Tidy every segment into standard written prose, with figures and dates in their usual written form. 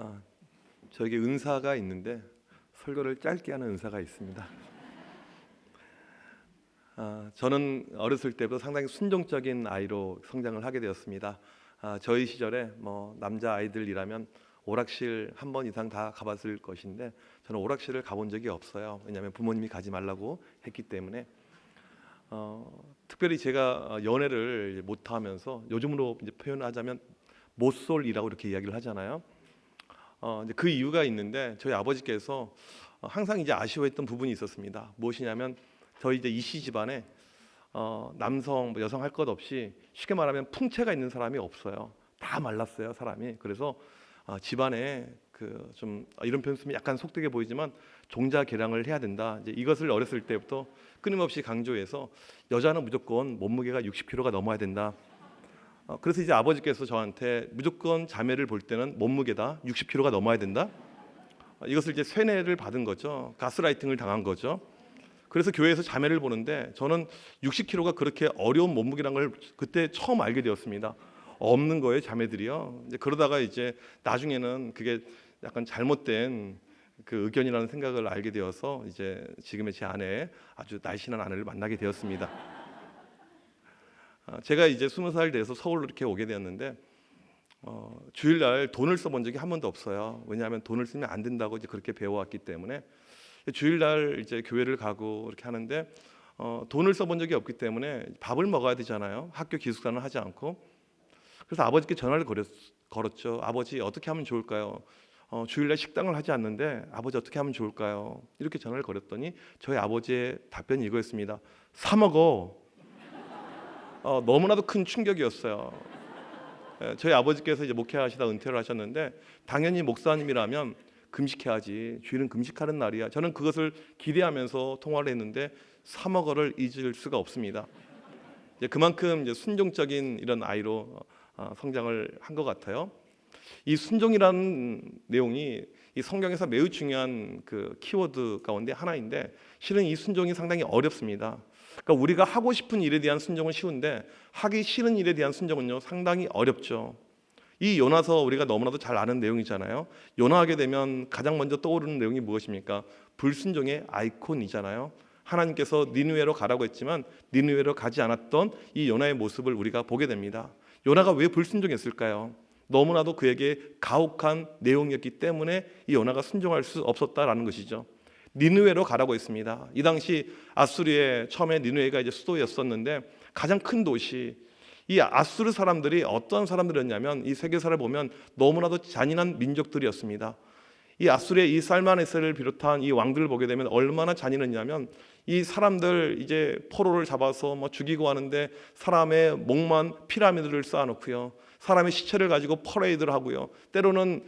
아, 저에게 은사가 있는데 설교를 짧게 하는 은사가 있습니다. 저는 어렸을 때부터 상당히 순종적인 아이로 성장을 하게 되었습니다. 저희 시절에 남자 아이들이라면 오락실 한 번 이상 다 가봤을 것인데 저는 오락실을 가본 적이 없어요. 왜냐하면 부모님이 가지 말라고 했기 때문에. 특별히 제가 연애를 못하면서 요즘으로 이제 표현하자면 못솔이라고 이렇게 이야기를 하잖아요. 이제 그 이유가 있는데 저희 아버지께서 항상 이제 아쉬워했던 부분이 있었습니다. 무엇이냐면 저희 이제 이씨 집안에 남성 여성 할 것 없이 쉽게 말하면 풍채가 있는 사람이 없어요. 다 말랐어요 사람이. 그래서 집안에 그 좀 이런 표현 쓰면 약간 속되게 보이지만 종자 개량을 해야 된다. 이제 이것을 어렸을 때부터 끊임없이 강조해서 여자는 무조건 몸무게가 60kg가 넘어야 된다. 그래서 이제 아버지께서 저한테 무조건 자매를 볼 때는 몸무게다 60kg가 넘어야 된다. 이것을 이제 세뇌를 받은 거죠. 가스라이팅을 당한 거죠. 그래서 교회에서 자매를 보는데 저는 60kg가 그렇게 어려운 몸무게라는 걸 그때 처음 알게 되었습니다. 없는 거예요 자매들이요. 이제 그러다가 이제 나중에는 그게 약간 잘못된 그 의견이라는 생각을 알게 되어서 이제 지금의 제 아내, 아주 날씬한 아내를 만나게 되었습니다. 제가 이제 20살 돼서 서울로 이렇게 오게 되었는데 주일날 돈을 써본 적이 한 번도 없어요. 왜냐하면 돈을 쓰면 안 된다고 이제 그렇게 배워왔기 때문에 주일날 이제 교회를 가고 이렇게 하는데 돈을 써본 적이 없기 때문에 밥을 먹어야 되잖아요. 학교 기숙사는 하지 않고. 그래서 아버지께 전화를 걸었죠. 아버지 어떻게 하면 좋을까요? 주일날 식당을 하지 않는데 아버지 어떻게 하면 좋을까요? 이렇게 전화를 걸었더니 저희 아버지의 답변이 이거였습니다. 사 먹어. 너무나도 큰 충격이었어요. 저희 아버지께서 이제 목회하시다 은퇴를 하셨는데 당연히 목사님이라면 금식해야지. 주일은 금식하는 날이야. 저는 그것을 기대하면서 통화를 했는데 사 먹어를 잊을 수가 없습니다. 이제 그만큼 이제 순종적인 이런 아이로 성장을 한 것 같아요. 이 순종이라는 내용이 이 성경에서 매우 중요한 그 키워드 가운데 하나인데 실은 이 순종이 상당히 어렵습니다. 그러니까 우리가 하고 싶은 일에 대한 순종은 쉬운데 하기 싫은 일에 대한 순종은요 상당히 어렵죠. 이 요나서 우리가 너무나도 잘 아는 내용이잖아요. 요나하게 되면 가장 먼저 떠오르는 내용이 무엇입니까? 불순종의 아이콘이잖아요. 하나님께서 니느웨로 가라고 했지만 니느웨로 가지 않았던 이 요나의 모습을 우리가 보게 됩니다. 요나가 왜 불순종했을까요? 너무나도 그에게 가혹한 내용이었기 때문에 이 요나가 순종할 수 없었다라는 것이죠. 니느웨로 가라고 했습니다. 이 당시 아수르의 처음에 니느웨가 이제 수도였었는데 가장 큰 도시. 이 아수르 사람들이 어떤 사람들이었냐면 이 세계사를 보면 너무나도 잔인한 민족들이었습니다. 이 아수르의 이 살마네스를 비롯한 이 왕들을 보게 되면 얼마나 잔인했냐면 이 사람들 이제 포로를 잡아서 죽이고 하는데 사람의 목만 피라미드를 쌓아놓고요. 사람의 시체를 가지고 퍼레이드를 하고요. 때로는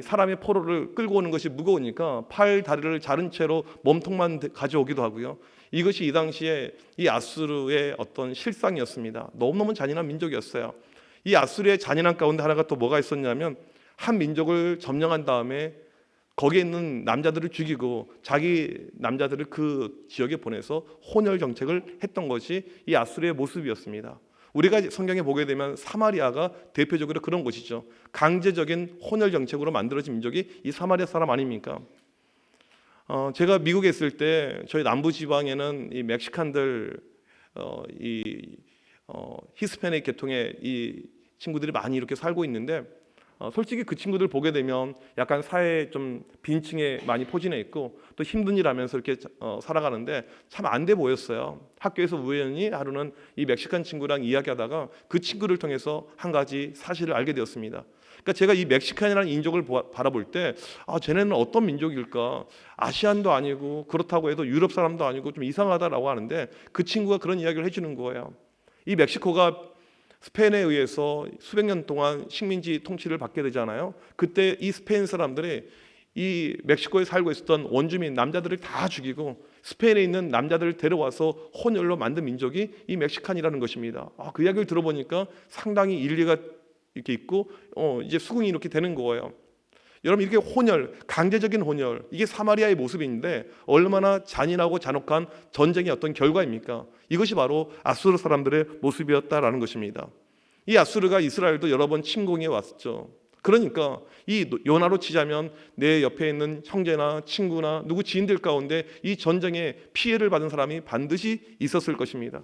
사람의 포로를 끌고 오는 것이 무거우니까 팔 다리를 자른 채로 몸통만 가져오기도 하고요. 이것이 이 당시에 이 아수르의 어떤 실상이었습니다. 너무너무 잔인한 민족이었어요. 이 아수르의 잔인한 가운데 하나가 또 뭐가 있었냐면 한 민족을 점령한 다음에 거기에 있는 남자들을 죽이고 자기 남자들을 그 지역에 보내서 혼혈 정책을 했던 것이 이 아수르의 모습이었습니다. 우리가 성경에 보게 되면 사마리아가 대표적으로 그런 곳이죠. 강제적인 혼혈 정책으로 만들어진 민족이 이 사마리아 사람 아닙니까? 제가 미국에 있을 때 저희 남부 지방에는 이 멕시칸들 히스패닉 계통의 이 친구들이 많이 이렇게 살고 있는데 솔직히 그 친구들 보게 되면 약간 사회에 좀 빈층에 많이 포진해 있고 또 힘든 일 하면서 이렇게 살아가는데 참 안 돼 보였어요. 학교에서 우연히 하루는 이 멕시칸 친구랑 이야기하다가 그 친구를 통해서 한 가지 사실을 알게 되었습니다. 그러니까 제가 이 멕시칸이라는 인종을 바라볼 때 쟤네는 어떤 민족일까? 아시안도 아니고 그렇다고 해도 유럽 사람도 아니고 좀 이상하다라고 하는데 그 친구가 그런 이야기를 해주는 거예요. 이 멕시코가 스페인에 의해서 수백 년 동안 식민지 통치를 받게 되잖아요. 그때 이 스페인 사람들이 이 멕시코에 살고 있었던 원주민 남자들을 다 죽이고 스페인에 있는 남자들을 데려와서 혼혈로 만든 민족이 이 멕시칸이라는 것입니다. 그 이야기를 들어보니까 상당히 일리가 이렇게 있고 이제 수긍이 이렇게 되는 거예요. 여러분 이렇게 혼혈, 강제적인 혼혈 이게 사마리아의 모습인데 얼마나 잔인하고 잔혹한 전쟁의 어떤 결과입니까? 이것이 바로 아수르 사람들의 모습이었다라는 것입니다. 이 아수르가 이스라엘도 여러 번 침공해 왔죠. 그러니까 이 요나로 치자면 내 옆에 있는 형제나 친구나 누구 지인들 가운데 이 전쟁에 피해를 받은 사람이 반드시 있었을 것입니다.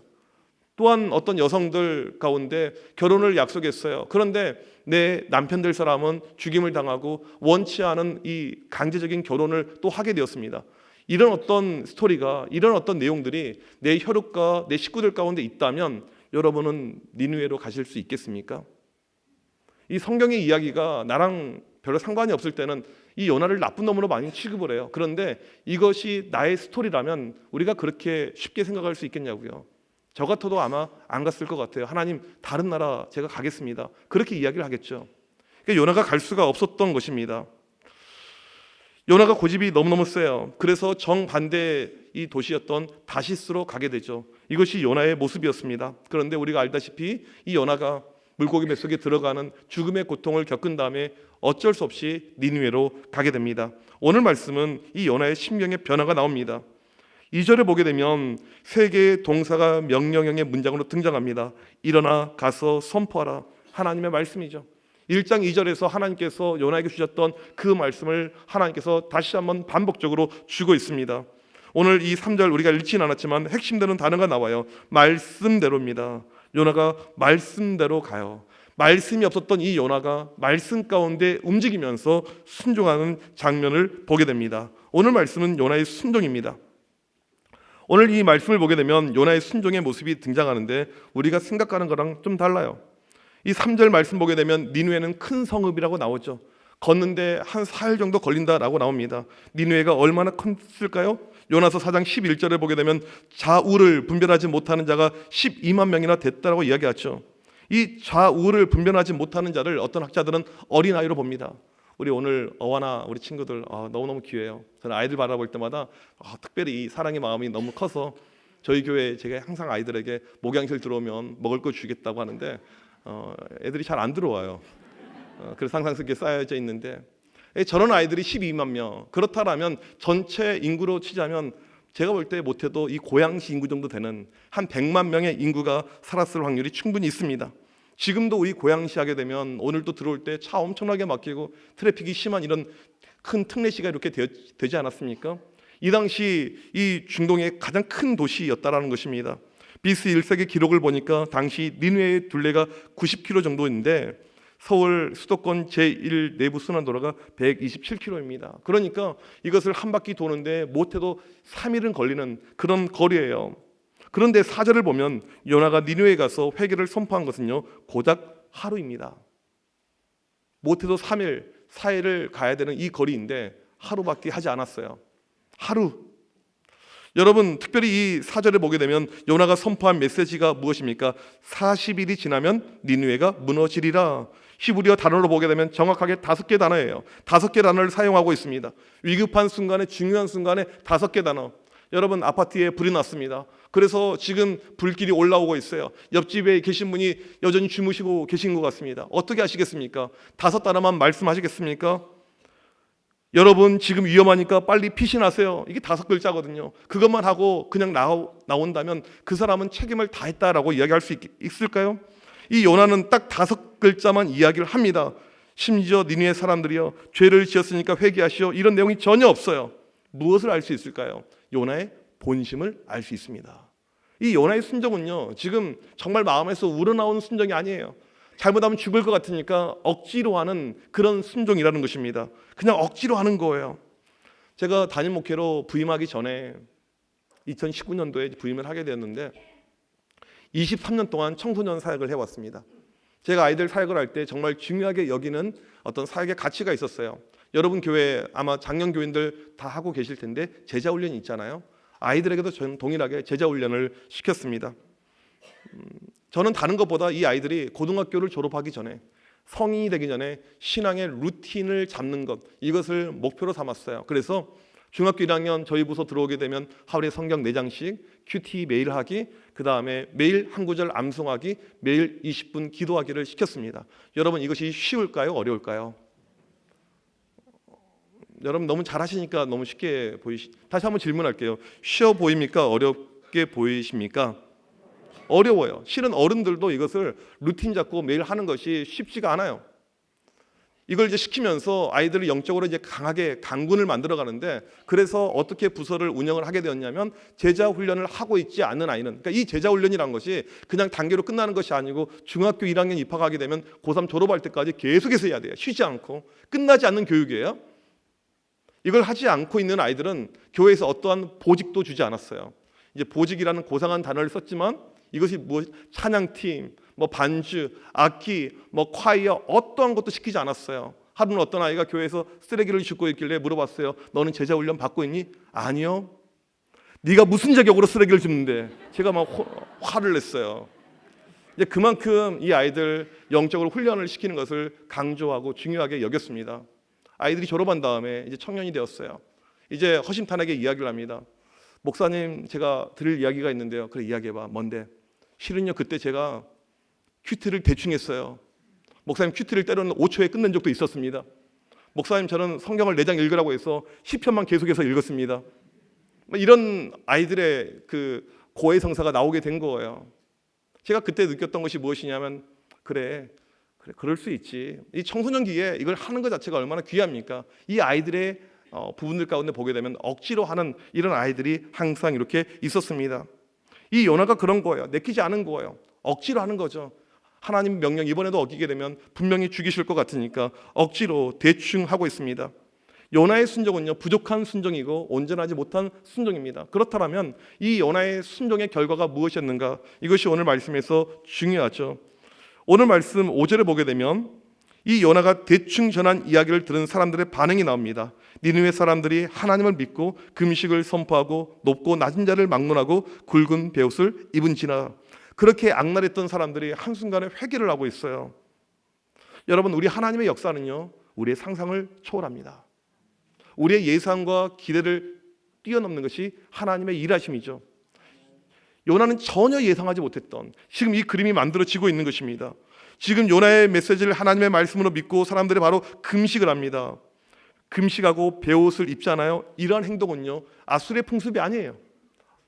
또한 어떤 여성들 가운데 결혼을 약속했어요. 그런데 내 남편 될 사람은 죽임을 당하고 원치 않은 이 강제적인 결혼을 또 하게 되었습니다. 이런 어떤 스토리가, 이런 어떤 내용들이 내 혈육과 내 식구들 가운데 있다면 여러분은 니느웨로 가실 수 있겠습니까? 이 성경의 이야기가 나랑 별로 상관이 없을 때는 이 요나를 나쁜 놈으로 많이 취급을 해요. 그런데 이것이 나의 스토리라면 우리가 그렇게 쉽게 생각할 수 있겠냐고요. 저 같아도 아마 안 갔을 것 같아요. 하나님, 다른 나라 제가 가겠습니다. 그렇게 이야기를 하겠죠. 그러니까 요나가 갈 수가 없었던 것입니다. 요나가 고집이 너무너무 세요. 그래서 정반대 이 도시였던 다시스로 가게 되죠. 이것이 요나의 모습이었습니다. 그런데 우리가 알다시피 이 요나가 물고기 뱃속에 들어가는 죽음의 고통을 겪은 다음에 어쩔 수 없이 니느웨로 가게 됩니다. 오늘 말씀은 이 요나의 심경의 변화가 나옵니다. 2절에 보게 되면 세 개의 동사가 명령형의 문장으로 등장합니다. 일어나 가서 선포하라. 하나님의 말씀이죠. 1장 2절에서 하나님께서 요나에게 주셨던 그 말씀을 하나님께서 다시 한번 반복적으로 주고 있습니다. 오늘 이 3절 우리가 읽지는 않았지만 핵심되는 단어가 나와요. 말씀대로입니다. 요나가 말씀대로 가요. 말씀이 없었던 이 요나가 말씀 가운데 움직이면서 순종하는 장면을 보게 됩니다. 오늘 말씀은 요나의 순종입니다. 오늘 이 말씀을 보게 되면 요나의 순종의 모습이 등장하는데 우리가 생각하는 거랑 좀 달라요. 이 3절 말씀 보게 되면 니느웨는 큰 성읍이라고 나오죠. 걷는데 한 4일 정도 걸린다라고 나옵니다. 니느웨가 얼마나 컸을까요? 요나서 4장 11절에 보게 되면 좌우를 분별하지 못하는 자가 12만 명이나 됐다라고 이야기하죠. 이 좌우를 분별하지 못하는 자를 어떤 학자들은 어린아이로 봅니다. 우리 오늘 어와나 우리 친구들 너무너무 귀해요. 저는 아이들 바라볼 때마다 특별히 이 사랑의 마음이 너무 커서 저희 교회 제가 항상 아이들에게 목양실 들어오면 먹을 거 주겠다고 하는데 애들이 잘 안 들어와요. 그래서 항상 그렇게 쌓여져 있는데 저런 아이들이 12만 명. 그렇다면 전체 인구로 치자면 제가 볼 때 못해도 이 고양시 인구 정도 되는 한 100만 명의 인구가 살았을 확률이 충분히 있습니다. 지금도 우리 고양시 하게 되면 오늘도 들어올 때 차 엄청나게 막히고 트래픽이 심한 이런 큰 특례시가 이렇게 되지 않았습니까? 이 당시 이 중동의 가장 큰 도시였다라는 것입니다. BC 1세기 기록을 보니까 당시 니느웨의 둘레가 90km 정도인데 서울 수도권 제1 내부 순환도로가 127km입니다. 그러니까 이것을 한 바퀴 도는데 못해도 3일은 걸리는 그런 거리예요. 그런데 4절을 보면 요나가 니느웨에 가서 회개를 선포한 것은요 고작 하루입니다. 못해도 3일, 4일을 가야 되는 이 거리인데 하루밖에 하지 않았어요. 하루. 여러분 특별히 이 4절에 보게 되면 요나가 선포한 메시지가 무엇입니까? 40일이 지나면 니느웨가 무너지리라. 히브리어 단어로 보게 되면 정확하게 5개 단어예요. 5개 단어를 사용하고 있습니다. 위급한 순간에, 중요한 순간에 5개 단어. 여러분 아파트에 불이 났습니다. 그래서 지금 불길이 올라오고 있어요. 옆집에 계신 분이 여전히 주무시고 계신 것 같습니다. 어떻게 하시겠습니까? 5 단어만 말씀하시겠습니까? 여러분 지금 위험하니까 빨리 피신하세요. 이게 5글자거든요. 그것만 하고 그냥 나온다면 그 사람은 책임을 다했다라고 이야기할 수 있을까요? 이 요나는 딱 5글자만 이야기를 합니다. 심지어 니느웨 사람들이여 죄를 지었으니까 회개하시오 이런 내용이 전혀 없어요. 무엇을 알 수 있을까요? 요나의 본심을 알 수 있습니다. 이 요나의 순종은요 지금 정말 마음에서 우러나오는 순종이 아니에요. 잘못하면 죽을 것 같으니까 억지로 하는 그런 순종이라는 것입니다. 그냥 억지로 하는 거예요. 제가 담임 목회로 부임하기 전에 2019년도에 부임을 하게 되었는데 23년 동안 청소년 사역을 해왔습니다. 제가 아이들 사역을 할 때 정말 중요하게 여기는 어떤 사역의 가치가 있었어요. 여러분 교회 아마 작년 교인들 다 하고 계실 텐데 제자훈련이 있잖아요. 아이들에게도 저는 동일하게 제자훈련을 시켰습니다. 저는 다른 것보다 이 아이들이 고등학교를 졸업하기 전에 성인이 되기 전에 신앙의 루틴을 잡는 것 이것을 목표로 삼았어요. 그래서 중학교 1학년 저희 부서 들어오게 되면 하루에 성경 4장씩 큐티 매일 하기, 그 다음에 매일 한 구절 암송하기, 매일 20분 기도하기를 시켰습니다. 여러분 이것이 쉬울까요? 어려울까요? 여러분 너무 잘하시니까 너무 쉽게 다시 한번 질문할게요. 쉬워 보입니까? 어렵게 보이십니까? 어려워요. 실은 어른들도 이것을 루틴 잡고 매일 하는 것이 쉽지가 않아요. 이걸 이제 시키면서 아이들을 영적으로 이제 강하게 강군을 만들어 가는데, 그래서 어떻게 부서를 운영을 하게 되었냐면 제자 훈련을 하고 있지 않은 아이는, 그러니까 이 제자 훈련이란 것이 그냥 단계로 끝나는 것이 아니고 중학교 1학년 입학하게 되면 고3 졸업할 때까지 계속해서 해야 돼요. 쉬지 않고. 끝나지 않는 교육이에요. 이걸 하지 않고 있는 아이들은 교회에서 어떠한 보직도 주지 않았어요. 이제 보직이라는 고상한 단어를 썼지만 이것이 뭐 찬양팀, 뭐 반주, 악기, 뭐 콰이어 어떠한 것도 시키지 않았어요. 하루는 어떤 아이가 교회에서 쓰레기를 줍고 있길래 물어봤어요. 너는 제자 훈련 받고 있니? 아니요. 네가 무슨 자격으로 쓰레기를 줍는데? 제가 막 화를 냈어요. 이제 그만큼 이 아이들 영적으로 훈련을 시키는 것을 강조하고 중요하게 여겼습니다. 아이들이 졸업한 다음에 이제 청년이 되었어요. 이제 허심탄회하게 이야기를 합니다. 목사님, 제가 드릴 이야기가 있는데요. 그래, 이야기해봐. 뭔데? 실은요, 그때 제가 큐티를 대충 했어요. 목사님, 큐티를 때로는 5초에 끝낸 적도 있었습니다. 목사님, 저는 성경을 4장 읽으라고 해서 10편만 계속해서 읽었습니다. 이런 아이들의 그 고해성사가 나오게 된 거예요. 제가 그때 느꼈던 것이 무엇이냐면, 그래, 그럴 수 있지. 이 청소년기에 이걸 하는 것 자체가 얼마나 귀합니까? 이 아이들의 부분들 가운데 보게 되면 억지로 하는 이런 아이들이 항상 이렇게 있었습니다. 이 요나가 그런 거예요. 내키지 않은 거예요. 억지로 하는 거죠. 하나님 명령 이번에도 어기게 되면 분명히 죽이실 것 같으니까 억지로 대충 하고 있습니다. 요나의 순종은요, 부족한 순종이고 온전하지 못한 순종입니다. 그렇다면 이 요나의 순종의 결과가 무엇이었는가? 이것이 오늘 말씀에서 중요하죠. 오늘 말씀 5절에 보게 되면 이 요나가 대충 전한 이야기를 들은 사람들의 반응이 나옵니다. 니느웨 사람들이 하나님을 믿고 금식을 선포하고 높고 낮은 자를 막론하고 굵은 베옷을 입은지라. 그렇게 악랄했던 사람들이 한순간에 회개를 하고 있어요. 여러분, 우리 하나님의 역사는요, 우리의 상상을 초월합니다. 우리의 예상과 기대를 뛰어넘는 것이 하나님의 일하심이죠. 요나는 전혀 예상하지 못했던 지금 이 그림이 만들어지고 있는 것입니다. 지금 요나의 메시지를 하나님의 말씀으로 믿고 사람들이 바로 금식을 합니다. 금식하고 베옷을 입잖아요. 이러한 행동은요, 아수르의 풍습이 아니에요.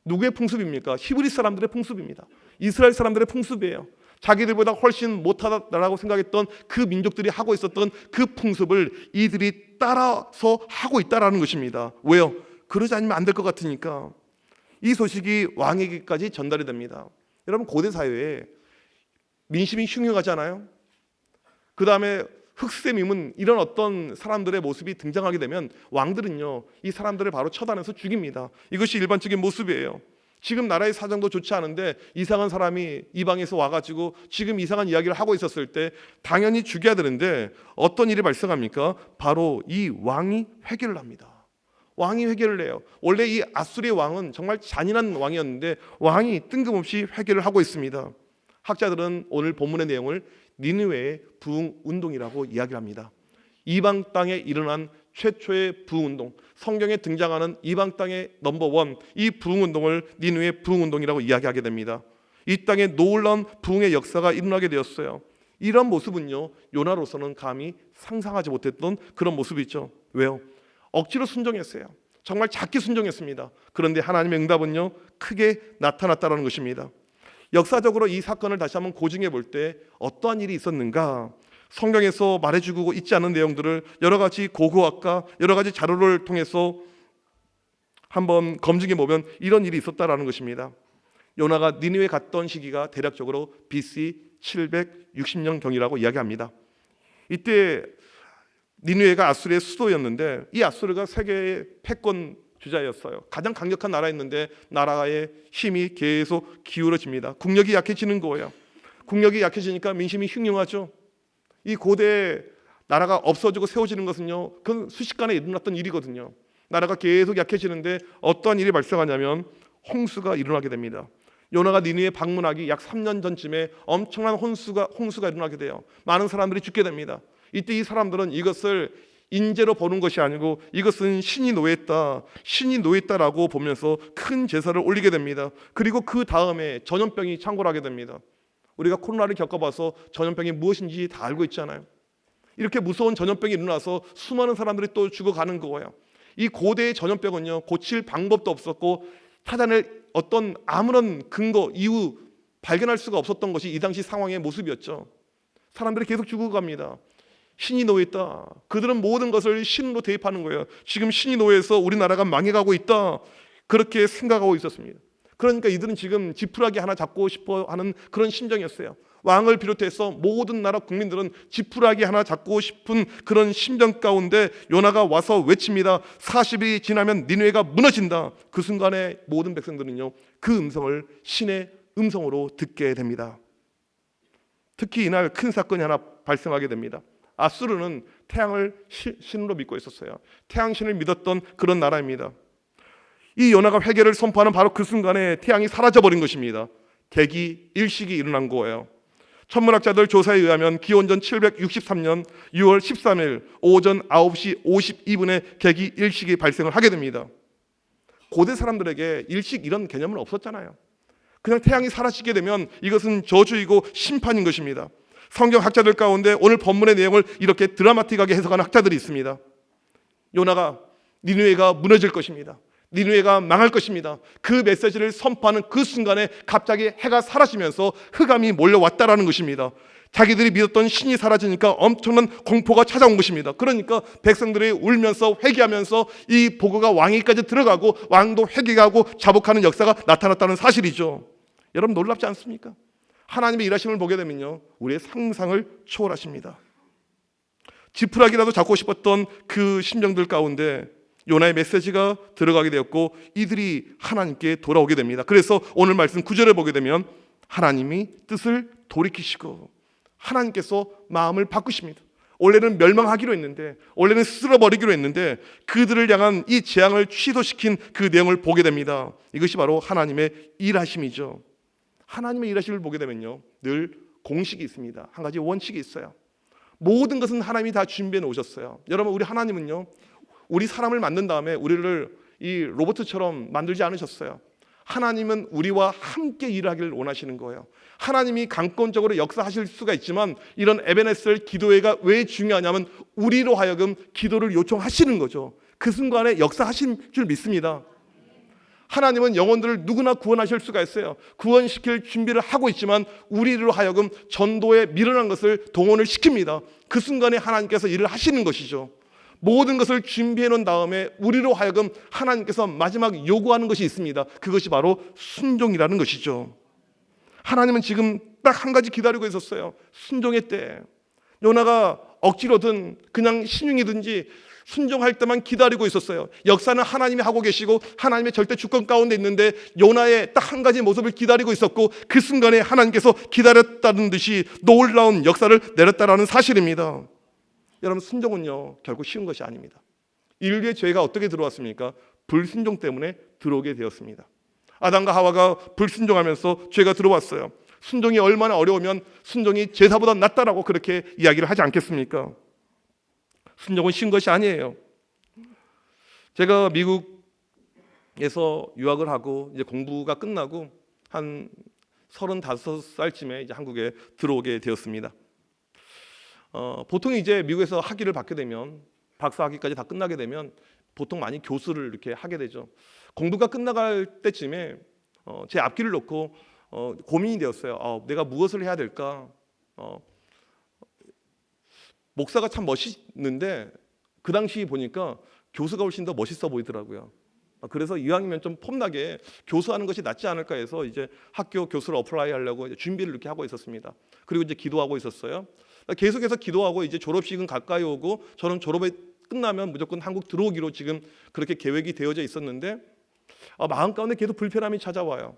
누구의 풍습입니까? 히브리 사람들의 풍습입니다. 이스라엘 사람들의 풍습이에요. 자기들보다 훨씬 못하다라고 생각했던 그 민족들이 하고 있었던 그 풍습을 이들이 따라서 하고 있다라는 것입니다. 왜요? 그러지 않으면 안 될 것 같으니까. 이 소식이 왕에게까지 전달이 됩니다. 여러분, 고대 사회에 민심이 흉흉하잖아요. 그 다음에 흑세밈은 이런 어떤 사람들의 모습이 등장하게 되면 왕들은요, 이 사람들을 바로 처단해서 죽입니다. 이것이 일반적인 모습이에요. 지금 나라의 사정도 좋지 않은데 이상한 사람이 이방에서 와가지고 지금 이상한 이야기를 하고 있었을 때 당연히 죽여야 되는데 어떤 일이 발생합니까? 바로 이 왕이 회개를 합니다. 왕이 회개를 해요. 원래 이 아수르의 왕은 정말 잔인한 왕이었는데 왕이 뜬금없이 회개를 하고 있습니다. 학자들은 오늘 본문의 내용을 니느웨의 부흥 운동이라고 이야기를 합니다. 이방 땅에 일어난 최초의 부흥 운동, 성경에 등장하는 이방 땅의 넘버원, 이 부흥 운동을 니느웨 부흥 운동이라고 이야기하게 됩니다. 이 땅에 놀라운 부흥의 역사가 일어나게 되었어요. 이런 모습은요, 요나로서는 감히 상상하지 못했던 그런 모습이죠. 왜요? 억지로 순종했어요. 정말 작게 순종했습니다. 그런데 하나님의 응답은요, 크게 나타났다는 것입니다. 역사적으로 이 사건을 다시 한번 고증해 볼 때 어떠한 일이 있었는가, 성경에서 말해주고 있지 않은 내용들을 여러 가지 고고학과 여러 가지 자료를 통해서 한번 검증해 보면 이런 일이 있었다라는 것입니다. 요나가 니느웨 갔던 시기가 대략적으로 BC 760년경이라고 이야기합니다. 이때 니느웨가 아수르의 수도였는데 이 아수르가 세계의 패권 주자였어요. 가장 강력한 나라였는데 나라의 힘이 계속 기울어집니다. 국력이 약해지는 거예요. 국력이 약해지니까 민심이 흉흉하죠. 이 고대 나라가 없어지고 세워지는 것은요, 그건 순식간에 일어났던 일이거든요. 나라가 계속 약해지는데 어떠한 일이 발생하냐면 홍수가 일어나게 됩니다. 요나가 니느웨 방문하기 약 3년 전쯤에 엄청난 홍수가 일어나게 돼요. 많은 사람들이 죽게 됩니다. 이때 이 사람들은 이것을 인재로 보는 것이 아니고 이것은 신이 노했다라고 보면서 큰 제사를 올리게 됩니다. 그리고 그 다음에 전염병이 창궐하게 됩니다. 우리가 코로나를 겪어봐서 전염병이 무엇인지 다 알고 있잖아요. 이렇게 무서운 전염병이 일어나서 수많은 사람들이 또 죽어가는 거예요. 이 고대의 전염병은요, 고칠 방법도 없었고 찾아낼 어떤 아무런 근거, 이유 발견할 수가 없었던 것이 이 당시 상황의 모습이었죠. 사람들이 계속 죽어갑니다. 신이 노예했다. 그들은 모든 것을 신으로 대입하는 거예요. 지금 신이 노예해서 우리나라가 망해가고 있다. 그렇게 생각하고 있었습니다. 그러니까 이들은 지금 지푸라기 하나 잡고 싶어 하는 그런 심정이었어요. 왕을 비롯해서 모든 나라 국민들은 지푸라기 하나 잡고 싶은 그런 심정 가운데 요나가 와서 외칩니다. 40일이 지나면 니느웨가 무너진다. 그 순간에 모든 백성들은요, 그 음성을 신의 음성으로 듣게 됩니다. 특히 이날 큰 사건이 하나 발생하게 됩니다. 아수르는 태양을 신으로 믿고 있었어요. 태양신을 믿었던 그런 나라입니다. 이 요나가 회개를 선포하는 바로 그 순간에 태양이 사라져버린 것입니다. 개기 일식이 일어난 거예요. 천문학자들 조사에 의하면 기원전 763년 6월 13일 오전 9시 52분에 개기 일식이 발생을 하게 됩니다. 고대 사람들에게 일식 이런 개념은 없었잖아요. 그냥 태양이 사라지게 되면 이것은 저주이고 심판인 것입니다. 성경 학자들 가운데 오늘 본문의 내용을 이렇게 드라마틱하게 해석하는 학자들이 있습니다. 요나가 니느웨가 무너질 것입니다. 니느웨가 망할 것입니다. 그 메시지를 선포하는 그 순간에 갑자기 해가 사라지면서 흑암이 몰려왔다라는 것입니다. 자기들이 믿었던 신이 사라지니까 엄청난 공포가 찾아온 것입니다. 그러니까 백성들이 울면서 회개하면서 이 보고가 왕위까지 들어가고 왕도 회개하고 자복하는 역사가 나타났다는 사실이죠. 여러분 놀랍지 않습니까? 하나님의 일하심을 보게 되면요, 우리의 상상을 초월하십니다. 지푸라기라도 잡고 싶었던 그 심정들 가운데 요나의 메시지가 들어가게 되었고 이들이 하나님께 돌아오게 됩니다. 그래서 오늘 말씀 9절에 보게 되면 하나님이 뜻을 돌이키시고 하나님께서 마음을 바꾸십니다. 원래는 멸망하기로 했는데, 원래는 쓸어버리기로 했는데 그들을 향한 이 재앙을 취소시킨 그 내용을 보게 됩니다. 이것이 바로 하나님의 일하심이죠. 하나님의 일하심을 보게 되면요, 늘 공식이 있습니다. 한 가지 원칙이 있어요. 모든 것은 하나님이 다 준비해 놓으셨어요. 여러분, 우리 하나님은요, 우리 사람을 만든 다음에 우리를 이 로봇처럼 만들지 않으셨어요. 하나님은 우리와 함께 일하기를 원하시는 거예요. 하나님이 강권적으로 역사하실 수가 있지만 이런 에베네셀 기도회가 왜 중요하냐면 우리로 하여금 기도를 요청하시는 거죠. 그 순간에 역사하신 줄 믿습니다. 하나님은 영혼들을 누구나 구원하실 수가 있어요. 구원시킬 준비를 하고 있지만 우리로 하여금 전도에 미련한 것을 동원을 시킵니다. 그 순간에 하나님께서 일을 하시는 것이죠. 모든 것을 준비해 놓은 다음에 우리로 하여금 하나님께서 마지막 요구하는 것이 있습니다. 그것이 바로 순종이라는 것이죠. 하나님은 지금 딱 한 가지 기다리고 있었어요. 순종의 때. 요나가 억지로든 그냥 신용이든지 순종할 때만 기다리고 있었어요. 역사는 하나님이 하고 계시고 하나님의 절대 주권 가운데 있는데 요나의 딱 한 가지 모습을 기다리고 있었고 그 순간에 하나님께서 기다렸다는 듯이 놀라운 역사를 내렸다라는 사실입니다. 여러분, 순종은요 결국 쉬운 것이 아닙니다. 인류의 죄가 어떻게 들어왔습니까? 불순종 때문에 들어오게 되었습니다. 아담과 하와가 불순종하면서 죄가 들어왔어요. 순종이 얼마나 어려우면 순종이 제사보다 낫다라고 그렇게 이야기를 하지 않겠습니까? 순종은 쉬운 것이 아니에요. 제가 미국에서 유학을 하고 이제 공부가 끝나고 한 35살쯤에 이제 한국에 들어오게 되었습니다. 보통 이제 미국에서 학위를 받게 되면 박사 학위까지 다 끝나게 되면 보통 많이 교수를 이렇게 하게 되죠. 공부가 끝나갈 때쯤에 제 앞길을 놓고 고민이 되었어요. 내가 무엇을 해야 될까? 목사가 참 멋있는데 그 당시 보니까 교수가 훨씬 더 멋있어 보이더라고요. 그래서 이왕이면 좀 폼나게 교수하는 것이 낫지 않을까 해서 이제 학교 교수를 어플라이 하려고 이제 준비를 이렇게 하고 있었습니다. 그리고 이제 기도하고 있었어요. 계속해서 기도하고 이제 졸업식은 가까이 오고 저는 졸업이 끝나면 무조건 한국 들어오기로 지금 그렇게 계획이 되어져 있었는데 마음 가운데 계속 불편함이 찾아와요.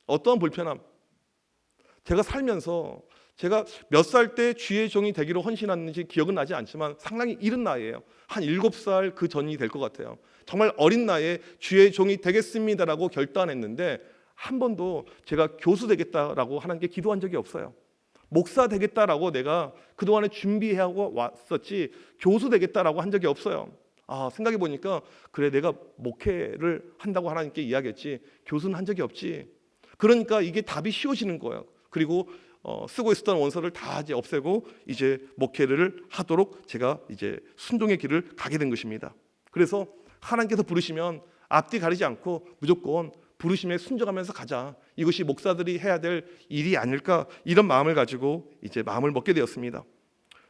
어떠한 불편함? 제가 살면서 제가 몇 살 때 주의 종이 되기로 헌신했는지 기억은 나지 않지만 상당히 이른 나이에요. 한 7살 그 전이 될 것 같아요. 정말 어린 나이에 주의 종이 되겠습니다라고 결단했는데 한 번도 제가 교수 되겠다라고 하나님께 기도한 적이 없어요. 목사 되겠다라고 내가 그동안에 준비하고 왔었지 교수 되겠다라고 한 적이 없어요. 생각해 보니까 그래, 내가 목회를 한다고 하나님께 이야기했지 교수는 한 적이 없지. 그러니까 이게 답이 쉬워지는 거예요. 그리고 쓰고 있었던 원서를 다 이제 없애고 이제 목회를 하도록 제가 이제 순종의 길을 가게 된 것입니다. 그래서 하나님께서 부르시면 앞뒤 가리지 않고 무조건 부르심에 순종하면서 가자. 이것이 목사들이 해야 될 일이 아닐까, 이런 마음을 가지고 이제 마음을 먹게 되었습니다.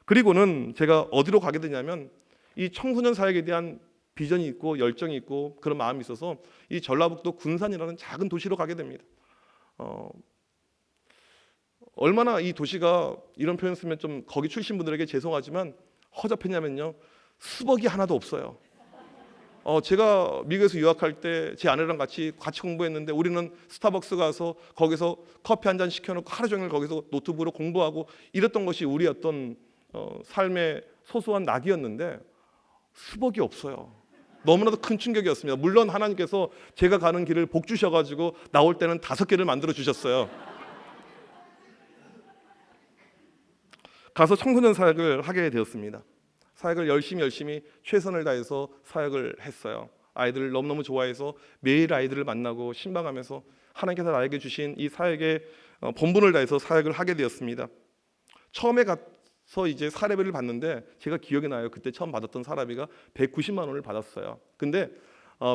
그리고는 제가 어디로 가게 되냐면 이 청소년 사역에 대한 비전이 있고 열정이 있고 그런 마음이 있어서 이 전라북도 군산이라는 작은 도시로 가게 됩니다. 얼마나 이 도시가, 이런 표현 쓰면 좀 거기 출신 분들에게 죄송하지만 허접했냐면요, 수벅이 하나도 없어요. 제가 미국에서 유학할 때 제 아내랑 같이 공부했는데 우리는 스타벅스 가서 거기서 커피 한 잔 시켜놓고 하루 종일 거기서 노트북으로 공부하고 이랬던 것이 우리 어떤 삶의 소소한 낙이었는데 수벅이 없어요. 너무나도 큰 충격이었습니다. 물론 하나님께서 제가 가는 길을 복 주셔가지고 나올 때는 5개를 만들어 주셨어요. 가서 청소년 사역을 하게 되었습니다. 사역을 열심히 최선을 다해서 사역을 했어요. 아이들을 너무너무 좋아해서 매일 아이들을 만나고 신방하면서 하나님께서 나에게 주신 이 사역에 본분을 다해서 사역을 하게 되었습니다. 처음에 가서 이제 사례비를 받는데 제가 기억이 나요. 그때 처음 받았던 사례비가 190만 원을 받았어요. 근데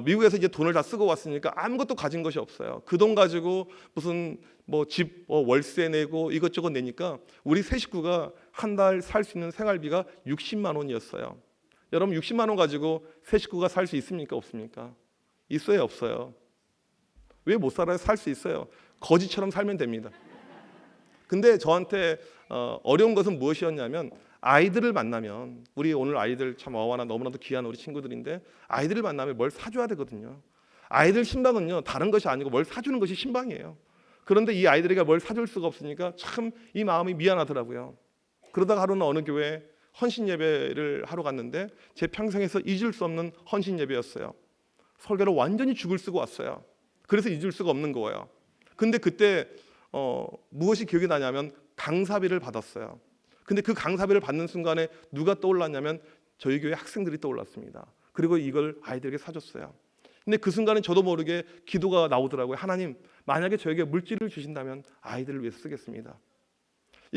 미국에서 이제 돈을 다 쓰고 왔으니까 아무것도 가진 것이 없어요. 그 돈 가지고 무슨 뭐 집 월세 내고 이것저것 내니까 우리 세 식구가 한 달 살 수 있는 생활비가 60만 원이었어요. 여러분 60만 원 가지고 세 식구가 살 수 있습니까? 없습니까? 있어요, 없어요? 왜 못 살아요? 살 수 있어요. 거지처럼 살면 됩니다. 근데 저한테 어려운 것은 무엇이었냐면 아이들을 만나면, 우리 오늘 아이들 참 어와나 너무나도 귀한 우리 친구들인데 아이들을 만나면 뭘 사줘야 되거든요. 아이들 신방은요 다른 것이 아니고 뭘 사주는 것이 신방이에요. 그런데 이 아이들에게 뭘 사줄 수가 없으니까 참 이 마음이 미안하더라고요. 그러다가 하루는 어느 교회에 헌신 예배를 하러 갔는데 제 평생에서 잊을 수 없는 헌신 예배였어요. 설교를 완전히 죽을 쓰고 왔어요. 그래서 잊을 수가 없는 거예요. 근데 그때 무엇이 기억이 나냐면 강사비를 받았어요. 근데 그 강사비를 받는 순간에 누가 떠올랐냐면 저희 교회 학생들이 떠올랐습니다. 그리고 이걸 아이들에게 사줬어요. 근데 그 순간에 저도 모르게 기도가 나오더라고요. 하나님, 만약에 저에게 물질을 주신다면 아이들을 위해서 쓰겠습니다.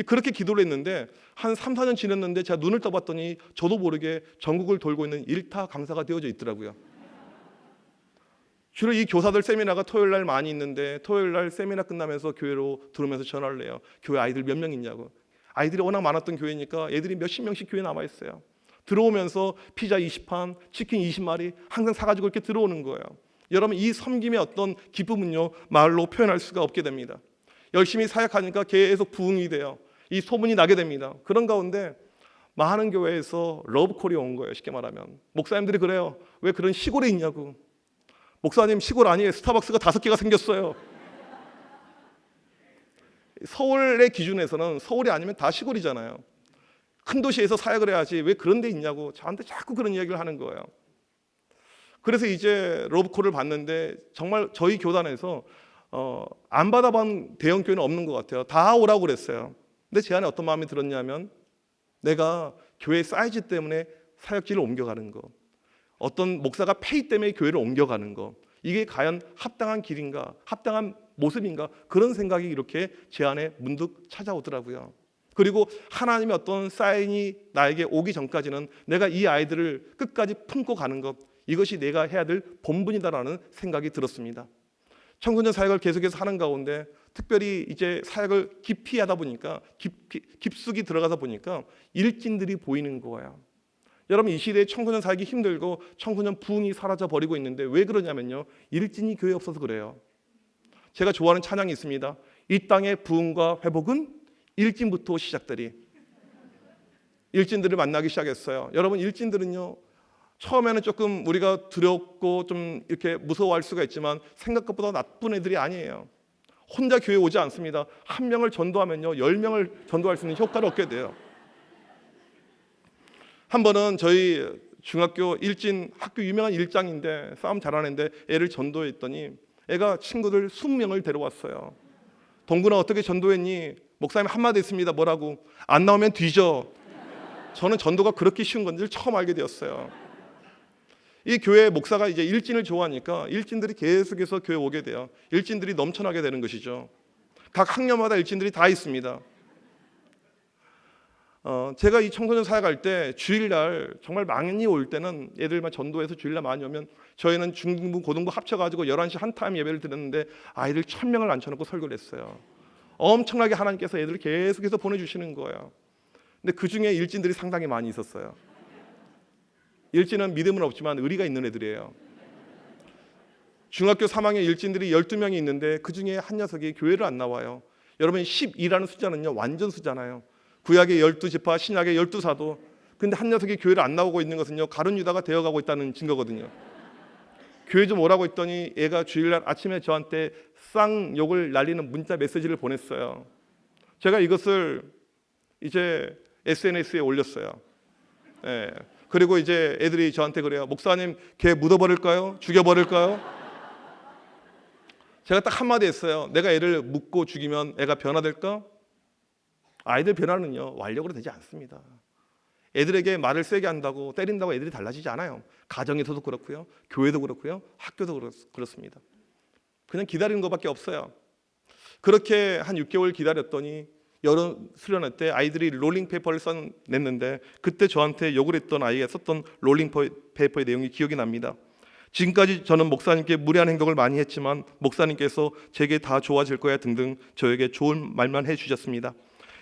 그렇게 기도를 했는데 한 3, 4년 지났는데 제가 눈을 떠봤더니 저도 모르게 전국을 돌고 있는 일타 강사가 되어져 있더라고요. 주로 이 교사들 세미나가 토요일 날 많이 있는데 토요일 날 세미나 끝나면서 교회로 들어오면서 전화를 해요. 교회 아이들 몇 명 있냐고. 아이들이 워낙 많았던 교회니까 애들이 몇십 명씩 교회에 남아 있어요. 들어오면서 피자 20판, 치킨 20마리 항상 사가지고 이렇게 들어오는 거예요. 여러분 이 섬김의 어떤 기쁨은요 말로 표현할 수가 없게 됩니다. 열심히 사역하니까 계속 부흥이 돼요. 이 소문이 나게 됩니다. 그런 가운데 많은 교회에서 러브콜이 온 거예요. 쉽게 말하면 목사님들이 그래요. 왜 그런 시골에 있냐고. 목사님 시골 아니에요. 스타벅스가 5개가 생겼어요. 서울의 기준에서는 서울이 아니면 다 시골이잖아요. 큰 도시에서 사역을 해야지 왜 그런 데 있냐고 저한테 자꾸 그런 이야기를 하는 거예요. 그래서 이제 러브콜을 받는데 정말 저희 교단에서 안 받아본 대형 교회는 없는 것 같아요. 다 오라고 그랬어요. 근데 제 안에 어떤 마음이 들었냐면 내가 교회 사이즈 때문에 사역지를 옮겨가는 거, 어떤 목사가 페이 때문에 교회를 옮겨가는 거, 이게 과연 합당한 길인가, 합당한 모습인가, 그런 생각이 이렇게 제 안에 문득 찾아오더라고요. 그리고 하나님의 어떤 사인이 나에게 오기 전까지는 내가 이 아이들을 끝까지 품고 가는 것, 이것이 내가 해야 될 본분이다라는 생각이 들었습니다. 청소년 사역을 계속해서 하는 가운데 특별히 이제 사역을 깊이 하다 보니까 깊숙이 들어가다 보니까 일진들이 보이는 거예요. 여러분 이 시대에 청소년 사역이 힘들고 청소년 부흥이 사라져 버리고 있는데 왜 그러냐면요, 일진이 교회에 없어서 그래요. 제가 좋아하는 찬양이 있습니다. 이 땅의 부흥과 회복은 일진부터 시작되리. 일진들을 만나기 시작했어요. 여러분 일진들은요 처음에는 조금 우리가 두렵고 좀 이렇게 무서워할 수가 있지만 생각보다 나쁜 애들이 아니에요. 혼자 교회에 오지 않습니다. 한 명을 전도하면요 10명을 전도할 수 있는 효과를 얻게 돼요. 한 번은 저희 중학교 일진 학교 유명한 일장인데 싸움 잘하는 애인데 애를 전도했더니 애가 친구들 20명을 데려왔어요. 동근아 어떻게 전도했니? 목사님 한마디 했습니다. 뭐라고? 안 나오면 뒤져. 저는 전도가 그렇게 쉬운 건지를 처음 알게 되었어요. 이 교회 목사가 이제 일진을 좋아하니까 일진들이 계속해서 교회 오게 돼요. 일진들이 넘쳐나게 되는 것이죠. 각 학년마다 일진들이 다 있습니다. 제가 이 청소년 사역할 때 주일날 정말 많이 올 때는 애들만 전도해서 주일날 많이 오면 저희는 중등부 고등부 합쳐가지고 11시 한 타임 예배를 드렸는데 아이들 1000명을 앉혀놓고 설교를 했어요. 엄청나게 하나님께서 애들을 계속해서 보내주시는 거예요. 근데 그 중에 일진들이 상당히 많이 있었어요. 일진은 믿음은 없지만 의리가 있는 애들이에요. 중학교 3학년 일진들이 12명이 있는데 그 중에 한 녀석이 교회를 안 나와요. 여러분 12라는 숫자는요 완전 수잖아요. 구약의 12지파, 신약의 12사도. 근데 한 녀석이 교회를 안 나오고 있는 것은요 가룟 유다가 되어가고 있다는 증거거든요. 교회 좀 오라고 했더니 얘가 주일날 아침에 저한테 쌍욕을 날리는 문자 메시지를 보냈어요. 제가 이것을 이제 SNS에 올렸어요. 예. 그리고 이제 애들이 저한테 그래요. 목사님 걔 묻어버릴까요? 죽여버릴까요? 제가 딱 한마디 했어요. 내가 애를 묻고 죽이면 애가 변화될까? 아이들 변화는요 완력으로 되지 않습니다. 애들에게 말을 세게 한다고 때린다고 애들이 달라지지 않아요. 가정에서도 그렇고요, 교회도 그렇고요, 학교도 그렇습니다. 그냥 기다리는 것밖에 없어요. 그렇게 한 6개월 기다렸더니 여름 수련회 때 아이들이 롤링페이퍼를 써냈는데 그때 저한테 욕을 했던 아이가 썼던 롤링페이퍼의 내용이 기억이 납니다. 지금까지 저는 목사님께 무례한 행동을 많이 했지만 목사님께서 제게 다 좋아질 거야 등등 저에게 좋은 말만 해주셨습니다.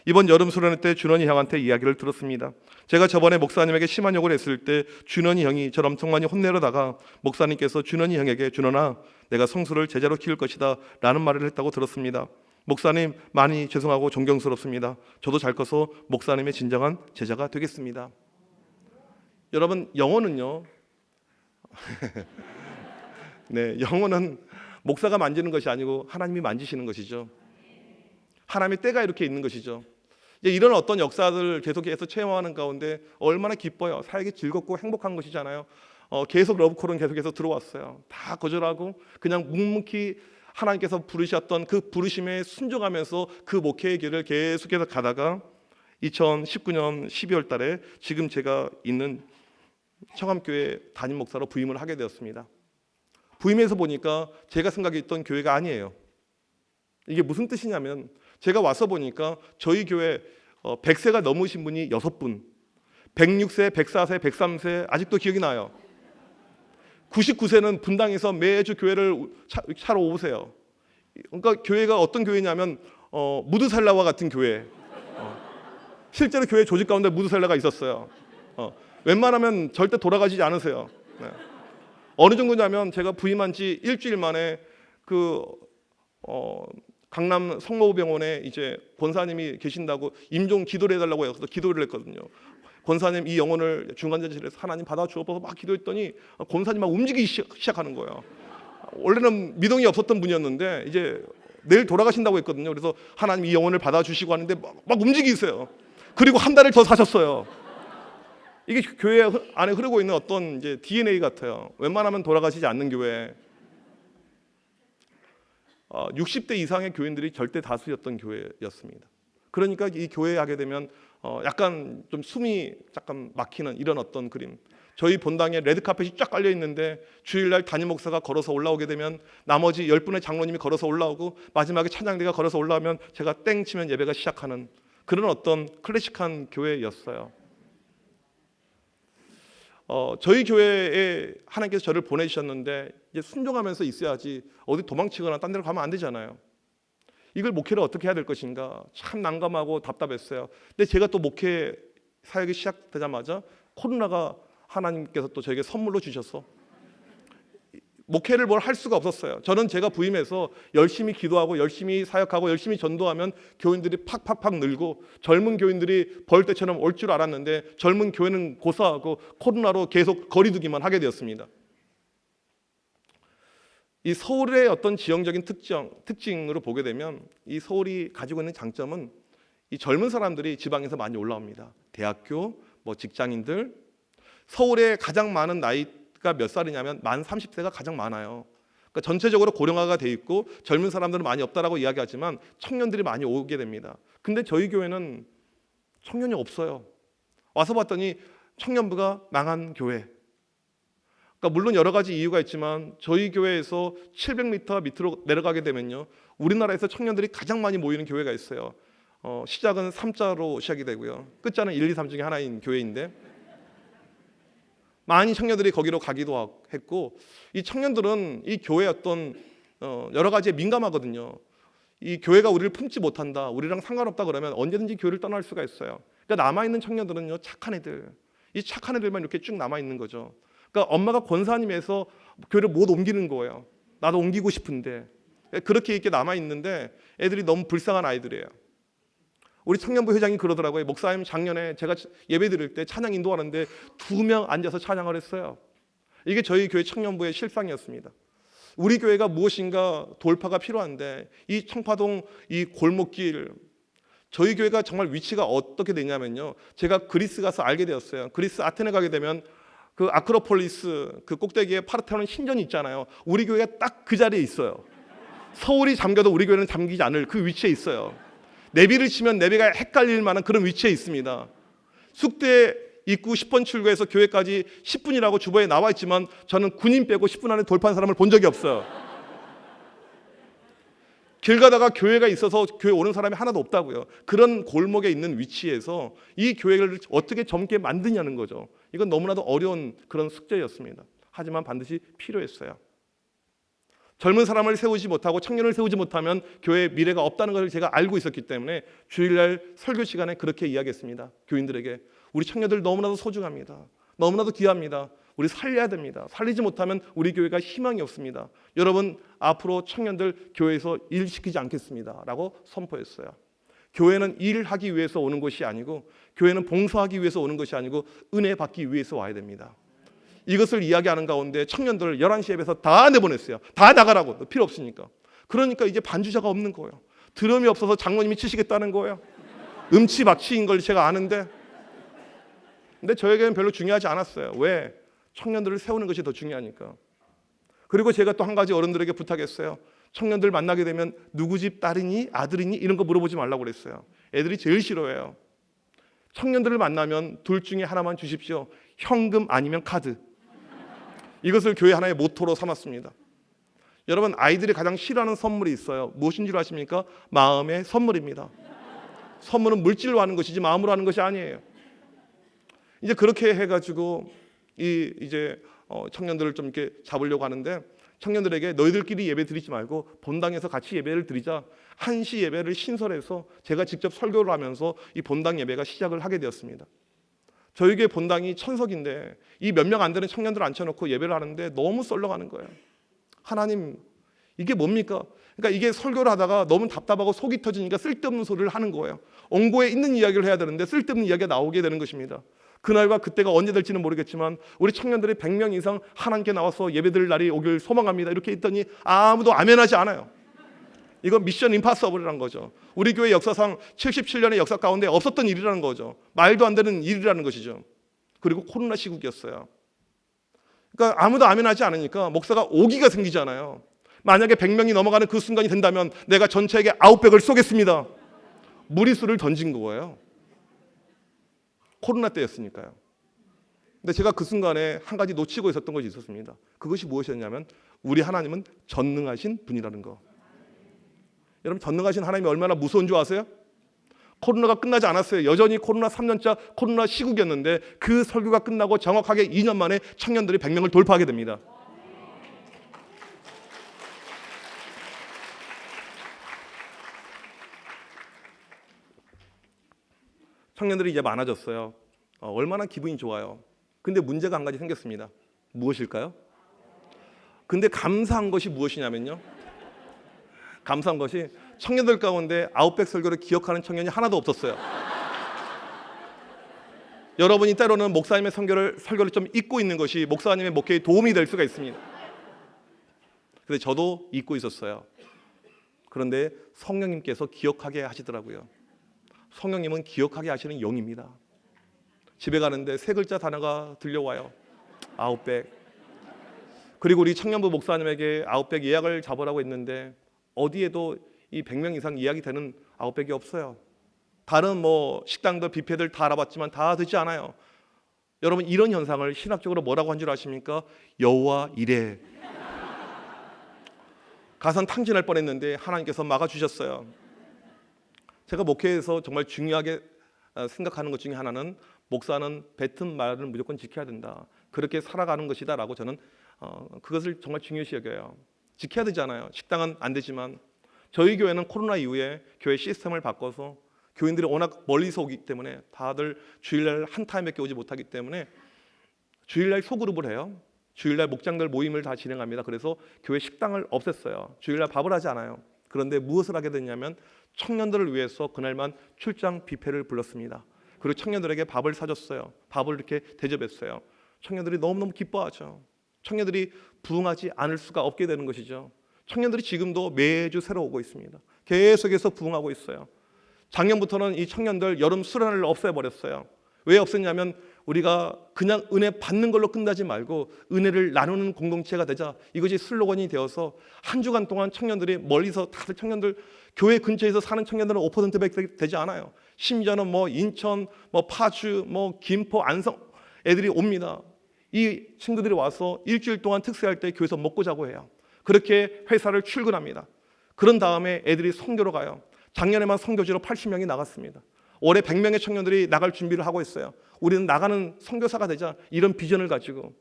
이번 여름 수련회 때 준원이 형한테 이야기를 들었습니다. 제가 저번에 목사님에게 심한 욕을 했을 때 준원이 형이 저를 엄청 많이 혼내려다가 목사님께서 준원이 형에게 준원아 내가 성수를 제자로 키울 것이다 라는 말을 했다고 들었습니다. 목사님 많이 죄송하고 존경스럽습니다. 저도 잘 커서 목사님의 진정한 제자가 되겠습니다. 여러분 영혼은요 네, 영혼은 목사가 만지는 것이 아니고 하나님이 만지시는 것이죠. 하나님의 때가 이렇게 있는 것이죠. 이제 이런 어떤 역사들을 계속해서 체험하는 가운데 얼마나 기뻐요. 사역이 즐겁고 행복한 것이잖아요. 계속 러브콜은 계속해서 들어왔어요. 다 거절하고 그냥 묵묵히 하나님께서 부르셨던 그 부르심에 순종하면서 그 목회의 길을 계속해서 가다가 2019년 12월 달에 지금 제가 있는 청암교회 담임 목사로 부임을 하게 되었습니다. 부임해서 보니까 제가 생각했던 교회가 아니에요. 이게 무슨 뜻이냐면 제가 와서 보니까 저희 교회 100세가 넘으신 분이 6분, 106세, 104세, 103세 아직도 기억이 나요. 99세는 분당에서 매주 교회를 차로 오세요. 그러니까 교회가 어떤 교회냐면 무드살라와 같은 교회. 실제로 교회 조직 가운데 무드살라가 있었어요. 웬만하면 절대 돌아가시지 않으세요. 네. 어느 정도냐면 제가 부임한 지 일주일 만에 강남 성모병원에 이제 권사님이 계신다고 임종 기도를 해달라고 해서 기도를 했거든요. 권사님 이 영혼을 중환자실에서 하나님 받아 주옵소서 막 기도했더니 권사님 막 움직이기 시작하는 거예요. 원래는 미동이 없었던 분이었는데 이제 내일 돌아가신다고 했거든요. 그래서 하나님 이 영혼을 받아 주시고 하는데 막 움직이세요. 그리고 한 달을 더 사셨어요. 이게 교회 안에 흐르고 있는 어떤 이제 DNA 같아요. 웬만하면 돌아가시지 않는 교회. 60대 이상의 교인들이 절대 다수였던 교회였습니다. 그러니까 이 교회에 하게 되면 약간 좀 숨이 약간 막히는 이런 어떤 그림. 저희 본당에 레드카펫이 쫙 깔려 있는데 주일날 담임 목사가 걸어서 올라오게 되면 나머지 10분의 장로님이 걸어서 올라오고 마지막에 찬양대가 걸어서 올라오면 제가 땡 치면 예배가 시작하는 그런 어떤 클래식한 교회였어요. 저희 교회에 하나님께서 저를 보내주셨는데 이제 순종하면서 있어야지 어디 도망치거나 딴 데로 가면 안 되잖아요. 이걸 목회를 어떻게 해야 될 것인가 참 난감하고 답답했어요. 근데 제가 또 목회 사역이 시작되자마자 코로나가 하나님께서 또 저에게 선물로 주셔서 목회를 뭘 할 수가 없었어요. 저는 제가 부임해서 열심히 기도하고 열심히 사역하고 열심히 전도하면 교인들이 팍팍팍 늘고 젊은 교인들이 벌떼처럼 올 줄 알았는데 젊은 교회는 고사하고 코로나로 계속 거리두기만 하게 되었습니다. 이 서울의 어떤 지형적인 특징으로 보게 되면 이 서울이 가지고 있는 장점은 이 젊은 사람들이 지방에서 많이 올라옵니다. 대학교, 직장인들. 서울에 가장 많은 나이가 몇 살이냐면 만 30세가 가장 많아요. 그러니까 전체적으로 고령화가 돼 있고 젊은 사람들은 많이 없다라고 이야기하지만 청년들이 많이 오게 됩니다. 근데 저희 교회는 청년이 없어요. 와서 봤더니 청년부가 망한 교회. 그러니까 물론 여러 가지 이유가 있지만 저희 교회에서 700m 밑으로 내려가게 되면요, 우리나라에서 청년들이 가장 많이 모이는 교회가 있어요. 시작은 3자로 시작이 되고요, 끝자는 1, 2, 3 중에 하나인 교회인데 많이 청년들이 거기로 가기도 했고, 이 청년들은 이 교회의 어떤 여러 가지에 민감하거든요. 이 교회가 우리를 품지 못한다, 우리랑 상관없다 그러면 언제든지 교회를 떠날 수가 있어요. 그러니까 남아있는 청년들은요, 착한 애들, 이 착한 애들만 이렇게 쭉 남아있는 거죠. 그러니까 엄마가 권사님에서 교회를 못 옮기는 거예요. 나도 옮기고 싶은데. 그렇게 이렇게 남아있는데 애들이 너무 불쌍한 아이들이에요. 우리 청년부 회장이 그러더라고요. 목사님, 작년에 제가 예배 드릴 때 찬양 인도하는데 2명 앉아서 찬양을 했어요. 이게 저희 교회 청년부의 실상이었습니다. 우리 교회가 무엇인가 돌파가 필요한데 이 청파동 이 골목길, 저희 교회가 정말 위치가 어떻게 되냐면요, 제가 그리스 가서 알게 되었어요. 그리스 아테네 가게 되면 그 아크로폴리스 그 꼭대기에 파르테논 신전이 있잖아요. 우리 교회가 딱 그 자리에 있어요. 서울이 잠겨도 우리 교회는 잠기지 않을 그 위치에 있어요. 내비를 치면 내비가 헷갈릴 만한 그런 위치에 있습니다. 숙대 입구 10번 출구에서 교회까지 10분이라고 주보에 나와 있지만 저는 군인 빼고 10분 안에 돌파한 사람을 본 적이 없어요. 길 가다가 교회가 있어서 교회 오는 사람이 하나도 없다고요. 그런 골목에 있는 위치에서 이 교회를 어떻게 젊게 만드냐는 거죠. 이건 너무나도 어려운 그런 숙제였습니다. 하지만 반드시 필요했어요. 젊은 사람을 세우지 못하고 청년을 세우지 못하면 교회에 미래가 없다는 것을 제가 알고 있었기 때문에 주일날 설교 시간에 그렇게 이야기했습니다. 교인들에게 우리 청년들 너무나도 소중합니다. 너무나도 귀합니다. 우리 살려야 됩니다. 살리지 못하면 우리 교회가 희망이 없습니다. 여러분, 앞으로 청년들 교회에서 일 시키지 않겠습니다 라고 선포했어요. 교회는 일하기 위해서 오는 것이 아니고, 교회는 봉사하기 위해서 오는 것이 아니고 은혜 받기 위해서 와야 됩니다. 이것을 이야기하는 가운데 청년들을 11시 예배에서 다 내보냈어요. 다 나가라고. 필요 없으니까. 그러니까 이제 반주자가 없는 거예요. 드럼이 없어서 장로님이 치시겠다는 거예요. 음치박치인 걸 제가 아는데, 근데 저에게는 별로 중요하지 않았어요. 왜? 청년들을 세우는 것이 더 중요하니까. 그리고 제가 또 한 가지 어른들에게 부탁했어요. 청년들 만나게 되면 누구 집 딸이니 아들이니 이런 거 물어보지 말라고 그랬어요. 애들이 제일 싫어해요. 청년들을 만나면 둘 중에 하나만 주십시오. 현금 아니면 카드. 이것을 교회 하나의 모토로 삼았습니다. 여러분, 아이들이 가장 싫어하는 선물이 있어요. 무엇인 줄 아십니까? 마음의 선물입니다. 선물은 물질로 하는 것이지 마음으로 하는 것이 아니에요. 이제 그렇게 해가지고 이제 청년들을 좀 이렇게 잡으려고 하는데, 청년들에게 너희들끼리 예배 드리지 말고 본당에서 같이 예배를 드리자. 1시 예배를 신설해서 제가 직접 설교를 하면서 이 본당 예배가 시작을 하게 되었습니다. 저희 교회 본당이 1000석인데 이 몇 명 안 되는 청년들을 앉혀놓고 예배를 하는데 너무 썰렁하는 거예요. 하나님, 이게 뭡니까? 그러니까 이게 설교를 하다가 너무 답답하고 속이 터지니까 쓸데없는 소리를 하는 거예요. 옹고에 있는 이야기를 해야 되는데 쓸데없는 이야기가 나오게 되는 것입니다. 그날과 그때가 언제 될지는 모르겠지만 우리 청년들이 100명 이상 하나님께 나와서 예배드릴 날이 오길 소망합니다. 이렇게 했더니 아무도 아멘하지 않아요. 이건 미션 임파서블이라는 거죠. 우리 교회 역사상 77년의 역사 가운데 없었던 일이라는 거죠. 말도 안 되는 일이라는 것이죠. 그리고 코로나 시국이었어요. 그러니까 아무도 아멘하지 않으니까 목사가 오기가 생기잖아요. 만약에 100명이 넘어가는 그 순간이 된다면 내가 전체에게 아웃백을 쏘겠습니다. 무리수를 던진 거예요. 코로나 때였으니까요. 근데 제가 그 순간에 한 가지 놓치고 있었던 것이 있었습니다. 그것이 무엇이었냐면 우리 하나님은 전능하신 분이라는 거. 여러분, 전능하신 하나님이 얼마나 무서운 줄 아세요? 코로나가 끝나지 않았어요. 여전히 코로나 3년차 코로나 시국이었는데 그 설교가 끝나고 정확하게 2년 만에 청년들이 100명을 돌파하게 됩니다. 청년들이 이제 많아졌어요. 얼마나 기분이 좋아요. 근데 문제가 한 가지 생겼습니다. 무엇일까요? 근데 감사한 것이 무엇이냐면요, 감사한 것이 청년들 가운데 아웃백 설교를 기억하는 청년이 하나도 없었어요. 여러분이 때로는 목사님의 설교를 좀 잊고 있는 것이 목사님의 목회에 도움이 될 수가 있습니다. 근데 저도 잊고 있었어요. 그런데 성령님께서 기억하게 하시더라고요. 성령님은 기억하게 하시는 영입니다. 집에 가는데 세 글자 단어가 들려와요. 아웃백. 그리고 우리 청년부 목사님에게 아웃백 예약을 잡으라고 했는데 어디에도 이 100명 이상 예약이 되는 아웃백이 없어요. 다른 뭐 식당들 뷔페들 다 알아봤지만 다 되지 않아요. 여러분, 이런 현상을 신학적으로 뭐라고 한 줄 아십니까? 여호와 이레. 가선 탕진할 뻔했는데 하나님께서 막아주셨어요. 제가 목회에서 정말 중요하게 생각하는 것 중에 하나는 목사는 뱉은 말을 무조건 지켜야 된다. 그렇게 살아가는 것이다 라고 저는 그것을 정말 중요시 여겨요. 지켜야 되잖아요. 식당은 안 되지만 저희 교회는 코로나 이후에 교회 시스템을 바꿔서 교인들이 워낙 멀리서 오기 때문에 다들 주일날 한 타임밖에 오지 못하기 때문에 주일날 소그룹을 해요. 주일날 목장들 모임을 다 진행합니다. 그래서 교회 식당을 없앴어요. 주일날 밥을 하지 않아요. 그런데 무엇을 하게 됐냐면 청년들을 위해서 그날만 출장 뷔페를 불렀습니다. 그리고 청년들에게 밥을 사줬어요. 밥을 이렇게 대접했어요. 청년들이 너무너무 기뻐하죠. 청년들이 부흥하지 않을 수가 없게 되는 것이죠. 청년들이 지금도 매주 새로 오고 있습니다. 계속해서 부흥하고 있어요. 작년부터는 이 청년들 여름 수련회를 없애버렸어요. 왜 없앴냐면 우리가 그냥 은혜 받는 걸로 끝나지 말고 은혜를 나누는 공동체가 되자, 이것이 슬로건이 되어서 한 주간 동안 청년들이 멀리서 다들 청년들 교회 근처에서 사는 청년들은 5%밖에 되지 않아요. 심지어는 뭐 인천, 뭐 파주, 뭐 김포, 안성 애들이 옵니다. 이 친구들이 와서 일주일 동안 특세할 때 교회에서 먹고 자고 해요. 그렇게 회사를 출근합니다. 그런 다음에 애들이 선교로 가요. 작년에만 선교지로 80명이 나갔습니다. 올해 100명의 청년들이 나갈 준비를 하고 있어요. 우리는 나가는 선교사가 되자, 이런 비전을 가지고.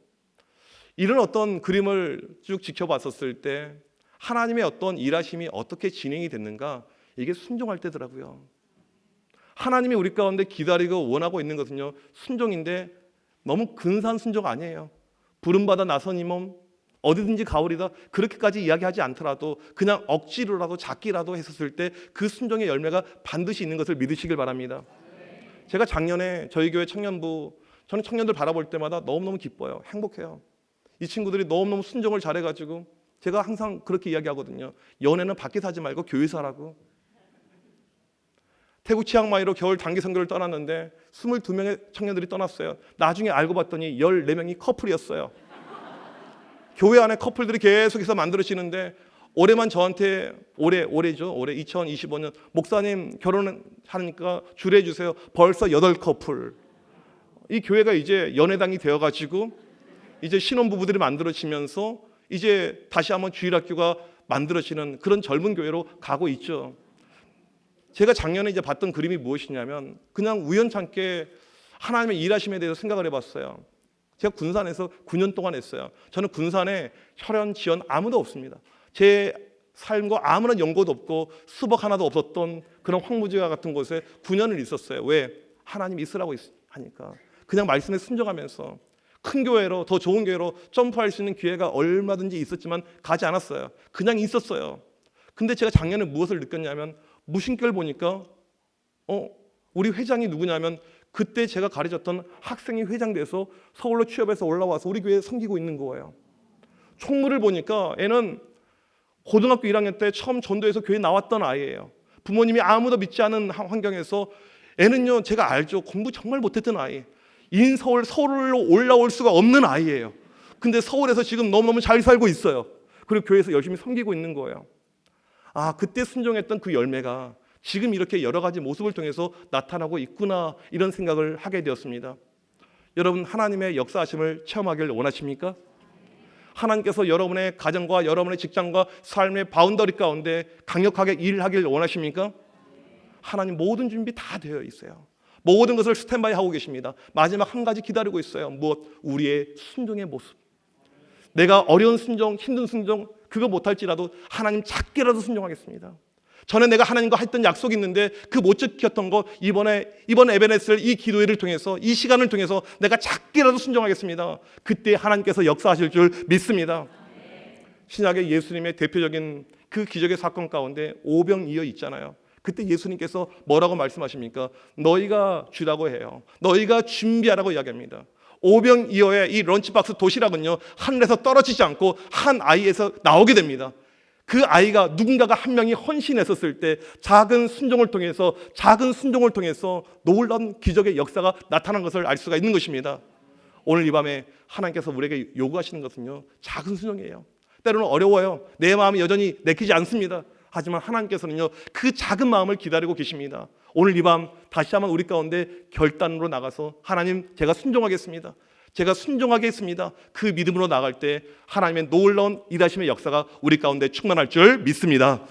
이런 어떤 그림을 쭉 지켜봤었을 때 하나님의 어떤 일하심이 어떻게 진행이 됐는가, 이게 순종할 때더라고요. 하나님이 우리 가운데 기다리고 원하고 있는 것은요, 순종인데 너무 근사한 순종 아니에요. 부름받아 나선 이 몸 어디든지 가오리다, 그렇게까지 이야기하지 않더라도 그냥 억지로라도 작기라도 했었을 때 그 순종의 열매가 반드시 있는 것을 믿으시길 바랍니다. 제가 작년에 저희 교회 청년부, 저는 청년들 바라볼 때마다 너무너무 기뻐요. 행복해요. 이 친구들이 너무너무 순종을 잘해가지고 제가 항상 그렇게 이야기하거든요. 연애는 밖에서 하지 말고 교회에서 하라고. 태국 치앙마이로 겨울 단기 선교를 떠났는데 22명의 청년들이 떠났어요. 나중에 알고 봤더니 14명이 커플이었어요. 교회 안에 커플들이 계속해서 만들어지는데 올해만 저한테 올해죠. 올해 2025년 목사님 결혼하니까 주례해 주세요. 벌써 8커플. 이 교회가 이제 연회당이 되어가지고 이제 신혼부부들이 만들어지면서 이제 다시 한번 주일학교가 만들어지는 그런 젊은 교회로 가고 있죠. 제가 작년에 이제 봤던 그림이 무엇이냐면 그냥 우연찮게 하나님의 일하심에 대해서 생각을 해봤어요. 제가 군산에서 9년 동안 했어요. 저는 군산에 혈연, 지연 아무도 없습니다. 제 삶과 아무런 연고도 없고 수박 하나도 없었던 그런 황무지와 같은 곳에 9년을 있었어요. 왜? 하나님이 있으라고 하니까. 그냥 말씀에 순종하면서 큰 교회로, 더 좋은 교회로 점프할 수 있는 기회가 얼마든지 있었지만 가지 않았어요. 그냥 있었어요. 근데 제가 작년에 무엇을 느꼈냐면 무신교를 보니까 우리 회장이 누구냐면 그때 제가 가르쳤던 학생이 회장 돼서 서울로 취업해서 올라와서 우리 교회에 섬기고 있는 거예요. 총무를 보니까 애는 고등학교 1학년 때 처음 전도해서 교회에 나왔던 아이예요. 부모님이 아무도 믿지 않은 환경에서 애는요, 제가 알죠. 공부 정말 못했던 아이. 서울로 올라올 수가 없는 아이예요. 근데 서울에서 지금 너무너무 잘 살고 있어요. 그리고 교회에서 열심히 섬기고 있는 거예요. 아, 그때 순종했던 그 열매가 지금 이렇게 여러 가지 모습을 통해서 나타나고 있구나, 이런 생각을 하게 되었습니다. 여러분, 하나님의 역사하심을 체험하길 원하십니까? 하나님께서 여러분의 가정과 여러분의 직장과 삶의 바운더리 가운데 강력하게 일하길 원하십니까? 하나님 모든 준비 다 되어 있어요. 모든 것을 스탠바이 하고 계십니다. 마지막 한 가지 기다리고 있어요. 무엇? 우리의 순종의 모습. 내가 어려운 순종, 힘든 순종 그거 못할지라도 하나님 작게라도 순종하겠습니다. 전에 내가 하나님과 했던 약속이 있는데 그 못 지켰던 거 이번 에베네스를 이 기도회를 통해서 이 시간을 통해서 내가 작게라도 순종하겠습니다. 그때 하나님께서 역사하실 줄 믿습니다. 신약의 예수님의 대표적인 그 기적의 사건 가운데 오병이어 있잖아요. 그때 예수님께서 뭐라고 말씀하십니까? 너희가 주라고 해요. 너희가 준비하라고 이야기합니다. 오병이어의 이 런치박스 도시락은요, 하늘에서 떨어지지 않고 한 아이에서 나오게 됩니다. 그 아이가 누군가가 한 명이 헌신했었을 때 작은 순종을 통해서 놀라운 기적의 역사가 나타난 것을 알 수가 있는 것입니다. 오늘 이 밤에 하나님께서 우리에게 요구하시는 것은요, 작은 순종이에요. 때로는 어려워요. 내 마음이 여전히 내키지 않습니다. 하지만 하나님께서는요, 그 작은 마음을 기다리고 계십니다. 오늘 이 밤 다시 한번 우리 가운데 결단으로 나가서 하나님, 제가 순종하겠습니다. 제가 순종하겠습니다. 그 믿음으로 나갈 때 하나님의 놀라운 일하심의 역사가 우리 가운데 충만할 줄 믿습니다.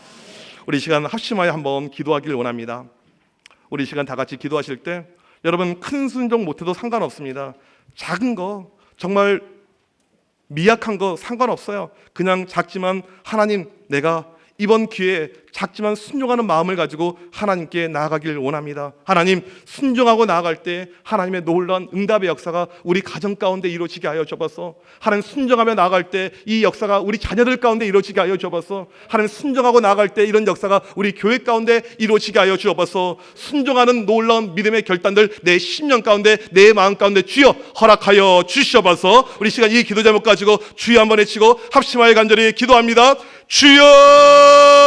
우리 시간 합심하여 한번 기도하기를 원합니다. 우리 시간 다 같이 기도하실 때 여러분, 큰 순종 못해도 상관없습니다. 작은 거, 정말 미약한 거 상관없어요. 그냥 작지만 하나님, 내가 이번 기회에 작지만 순종하는 마음을 가지고 하나님께 나아가길 원합니다. 하나님, 순종하고 나아갈 때 하나님의 놀라운 응답의 역사가 우리 가정 가운데 이루어지게 하여 주옵소서. 하나님, 순종하며 나아갈 때 이 역사가 우리 자녀들 가운데 이루어지게 하여 주옵소서. 하나님, 순종하고 나아갈 때 이런 역사가 우리 교회 가운데 이루어지게 하여 주옵소서. 순종하는 놀라운 믿음의 결단들 내 심령 가운데, 내 마음 가운데 주여 허락하여 주시옵소서. 우리 시간 이 기도 제목 가지고 주여 한번 외치고 합심하여 간절히 기도합니다. 주여!